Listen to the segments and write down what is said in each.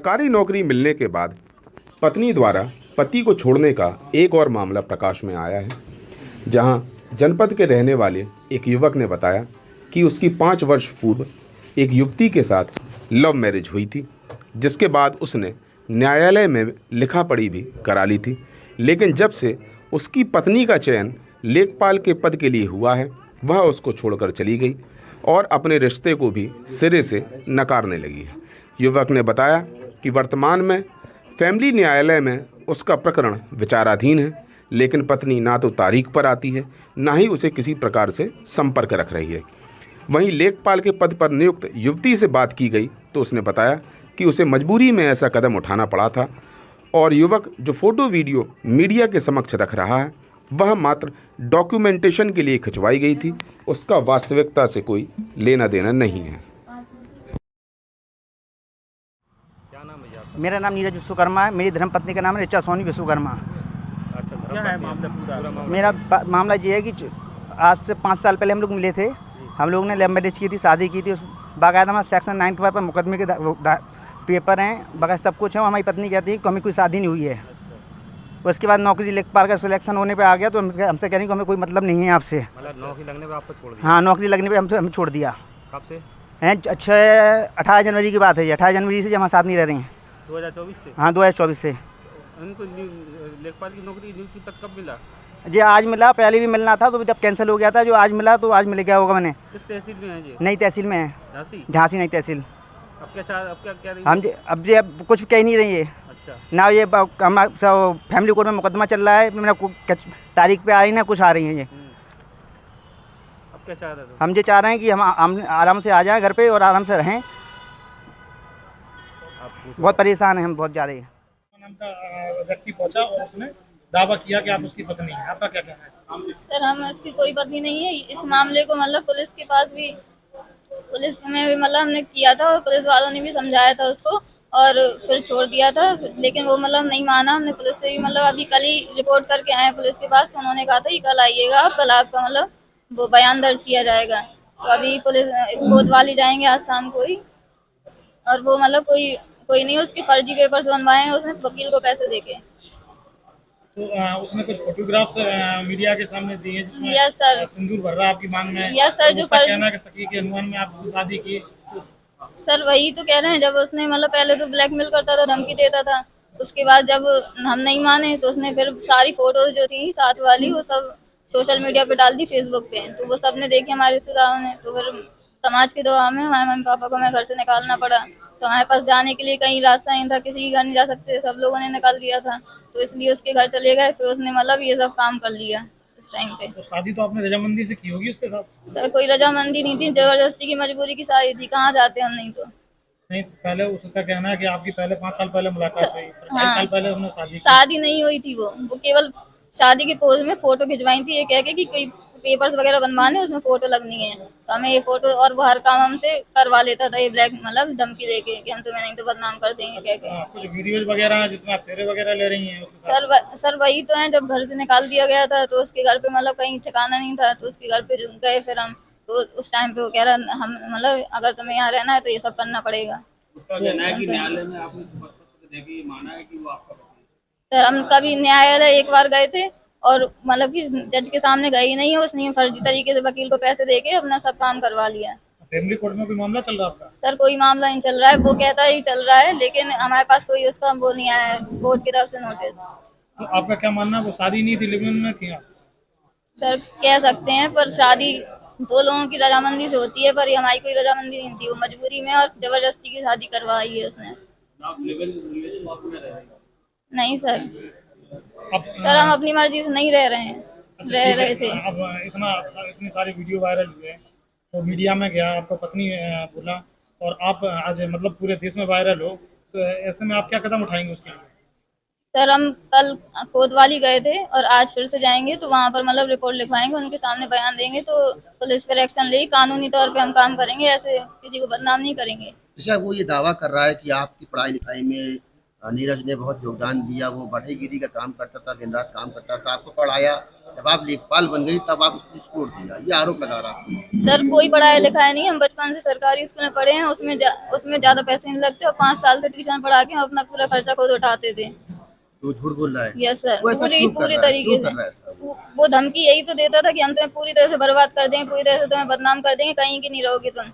सरकारी नौकरी मिलने के बाद पत्नी द्वारा पति को छोड़ने का एक और मामला प्रकाश में आया है, जहां जनपद के रहने वाले एक युवक ने बताया कि उसकी 5 वर्ष पूर्व एक युवती के साथ लव मैरिज हुई थी, जिसके बाद उसने न्यायालय में लिखा पढ़ी भी करा ली थी। लेकिन जब से उसकी पत्नी का चयन लेखपाल के पद के लिए हुआ है, वह उसको छोड़कर चली गई और अपने रिश्ते को भी सिरे से नकारने लगी है। युवक ने बताया कि वर्तमान में फैमिली न्यायालय में उसका प्रकरण विचाराधीन है, लेकिन पत्नी ना तो तारीख पर आती है, ना ही उसे किसी प्रकार से संपर्क रख रही है। वहीं लेखपाल के पद पर नियुक्त युवती से बात की गई तो उसने बताया कि उसे मजबूरी में ऐसा कदम उठाना पड़ा था और युवक जो फ़ोटो वीडियो मीडिया के समक्ष रख रहा है, वह मात्र डॉक्यूमेंटेशन के लिए खिंचवाई गई थी, उसका वास्तविकता से कोई लेना देना नहीं है। मेरा नाम नीरज विश्वकर्मा है। मेरी धर्मपत्नी का नाम है ऋचा सोनी विश्वकर्मा। अच्छा, क्या है मामला पूरा? मेरा मामला ये है कि आज से 5 साल पहले हम लोग मिले थे। हम लोग ने लव मैरिज की थी, शादी की थी। उस बाकायदा हमारा सेक्शन 9 के पर मुकदमे के पेपर हैं, बाकायदा सब कुछ है। हमारी पत्नी कहती है कि हमें कोई शादी नहीं हुई है। उसके बाद नौकरी लेखपाल का सिलेक्शन होने पे आ गया तो हमसे कह रही कि हमें कोई मतलब नहीं है आपसे। मतलब नौकरी लगने पे आपको छोड़ दिया? हाँ, नौकरी लगने पे हमें छोड़ दिया। कब से? हैं 18 जनवरी की बात है। 18 जनवरी से जब हम साथ नहीं रह रहे हैं। 2024 से? हाँ, 2024 से। उनको लेखपाल की नौकरी नियुक्ति पद कब मिला? जी आज मिला, पहले भी मिलना था तो जब कैंसिल हो गया था, जो आज मिला तो आज मिल गया होगा। मैंने किस तहसील में है जी? नई तहसील में है, झांसी? झांसी नई तहसील। अब क्या रही? हम अब कुछ कह नहीं रही है अच्छा, ना। ये हम फैमिली कोर्ट में मुकदमा चल रहा है, मेरा तारीख पे आ रही ना कुछ आ रही हैं ये। अब क्या चाह रहे थे? हम ये चाह रहे हैं कि हम आराम से आ जाएं घर पे और आराम से रहें। बहुत परेशान हैं हम, बहुत ज़्यादा। नाम का व्यक्ति पहुंचा और उसने दावा किया कि आप उसकी पत्नी हैं। आपका क्या कहना है? सर, हम उसकी कोई पत्नी नहीं है। इस मामले को मतलब पुलिस के पास भी, पुलिस में भी मतलब हमने किया था और पुलिस वालों ने भी समझाया था उसको और फिर छोड़ दिया था, लेकिन वो मतलब नहीं माना। हमने पुलिस से भी मतलब अभी कल ही रिपोर्ट करके आए पुलिस के पास, तो उन्होंने कहा था कि कल आइएगा आप, कल आपका मतलब वो बयान दर्ज किया जाएगा। तो अभी पुलिस कोतवाली जाएंगे आज शाम को ही, और वो मतलब कोई नहीं, उसके फर्जी पेपर्स बनवाए हैं उसने वकील को पैसे देके। तो उसने कुछ फोटोग्राफ्स मीडिया के सामने दिए जिसमें यस सर, सिंदूर भर रहा आपकी मांग में। यस सर, जो कहना कि सकी के अनुमान में आपसे शादी की। सर वही तो कह रहे हैं, जब उसने मतलब पहले तो ब्लैकमेल करता था, धमकी देता था, उसके बाद जब हम नहीं माने तो उसने फिर सारी फोटोज जो थी साथ वाली वो सब सोशल मीडिया पे डाल दी, फेसबुक पे। तो वो सबने देखे हमारे रिश्तेदारों ने, तो फिर समाज के दबाव में हमारे मम्मी पापा को हमें घर से निकालना पड़ा। तो हमारे पास जाने के लिए कहीं रास्ता नहीं था, किसी के घर नहीं जा सकते, सब लोगों ने निकाल दिया था, तो इसलिए उसके घर चले गए। फिर उसने मतलब ये सब काम कर लिया उस टाइम पे। तो शादी तो आपने रजामंदी से की होगी उसके साथ? सर कोई रजामंदी नहीं थी, जबरदस्ती की मजबूरी की शादी थी, कहाँ जाते हम नहीं तो। नहीं, पहले उसका कहना है कि आपकी पहले 5 साल पहले मुलाकात हुई, 5 साल पहले उन्होंने शादी की। शादी नहीं हुई थी, वो केवल शादी के पोज में फोटो खिंचवाई थी, ये कह के कि कोई पेपर्स वगैरह बनवाने उसमें फोटो लगनी है, तो हमें ये फोटो और वो हर काम हमसे करवा लेता था, ये ब्लैक मतलब धमकी देके कि हम तुम्हें नहीं तो बदनाम कर देंगे कह के। कुछ वीडियोज वगैरह हैं जिसमें आप फेरे वगैरह ले रही हैं उसके साथ? सर वही तो है, जब घर से निकाल दिया गया था तो उसके घर पे मतलब कहीं ठिकाना नहीं था, तो उसके घर पे गए फिर हम, तो उस टाइम पे वो कह रहा हम मतलब अगर तुम्हें यहाँ रहना है तो ये सब करना पड़ेगा। उसका कहना है कि न्यायालय में आपने देखी माना है कि वो आपका पति है। सर हम कभी न्यायालय एक बार गए थे और मतलब कि जज के सामने गए ही नहीं है, उसने फर्जी तरीके से वकील को पैसे देके अपना सब काम करवा लिया। फैमिली कोर्ट में कोई मामला चल रहा है आपका? सर कोई मामला नहीं चल रहा है, वो कहता ही चल रहा है, लेकिन हमारे पास कोई उसका वो नहीं आया है कोर्ट की तरफ से नोटिस। तो आपका क्या मानना है, वो शादी नहीं थी, लिव इन में थी आप? सर कह सकते हैं, पर शादी 2 लोगों की रजामंदी से होती है, पर ये हमारी कोई रजामंदी नहीं थी, वो मजबूरी में और जबरदस्ती की शादी करवाई है उसने। नहीं सर, सर हम अपनी मर्जी से नहीं रह रहे हैं। रह रहे थे। अब इतनी सारी वीडियो वायरल हुए तो मीडिया में गया, आपको पत्नी बोला और आप आज मतलब पूरे देश में वायरल हो, तो ऐसे में आप क्या कदम उठाएंगे उसके लिए? सर हम कल कोतवाली गए थे और आज फिर से जाएंगे, तो वहाँ पर मतलब रिपोर्ट लिखवाएंगे, उनके सामने बयान देंगे, तो पुलिस पर एक्शन लेगी, कानूनी तौर पे हम काम करेंगे, ऐसे किसी को बदनाम नहीं करेंगे। अच्छा, वो ये दावा कर रहा है कि आपकी पढ़ाई लिखाई में नीरज ने बहुत योगदान दिया, वो बढ़ईगिरी का काम करता था, दिन रात काम करता था, आपको पढ़ाया जब आप लेखपाल बन गई तब आप स्कूल छोड़ दिया, ये आरोप लगा रहा है। सर कोई पढ़ाया लिखाया नहीं है, हम बचपन से सरकारी स्कूल में पढ़े हैं, उसमें ज्यादा पैसे नहीं लगते और 5 साल से ट्यूशन पढ़ा के हम अपना पूरा खर्चा खुद उठाते थे। तो झूठ बोल रहा है। यस सर, वो ऐसा क्यों कर पूरी रहा है? तरीके क्यों कर रहा है से ऐसा? वो धमकी यही तो देता था कि हम तुम्हें पूरी तरह से बर्बाद कर देंगे, पूरी तरह से तुम्हें बदनाम कर देंगे, कहीं की नहीं रहोगे तुम।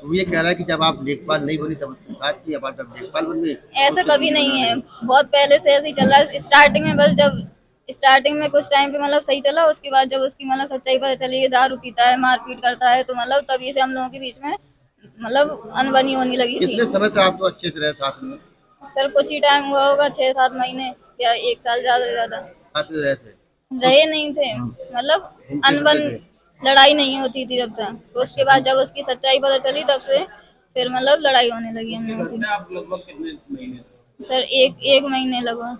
तो ये कह रहा है कि जब आप लेखपाल नहीं बनी तब उसकी बात की, अब आप जब लेखपाल बन गई ऐसा कभी नहीं है, बहुत पहले से ऐसे ही चल रहा है। स्टार्टिंग में बस जब स्टार्टिंग में कुछ टाइम पे मतलब सही चला, उसके बाद जब उसकी मतलब सच्चाई पता चली, ये दारू पीता है, मारपीट करता है, तो मतलब तभी से हम लोगों के बीच में मतलब अनबनी होने लगी थी। कितने समय तक आप तो अच्छे से रहे साथ में? सर कुछ ही टाइम हुआ होगा, 6-7 महीने या 1 साल, ज्यादा से ज्यादा साथ में रहे थे? रहे नहीं थे, मतलब अनबन लड़ाई नहीं होती थी जब तक। उसके बाद जब उसकी सच्चाई पता चली तब से फिर मतलब लड़ाई होने लगी हम लोगों की। आप लगभग कितने महीने? सर एक महीने लगभग।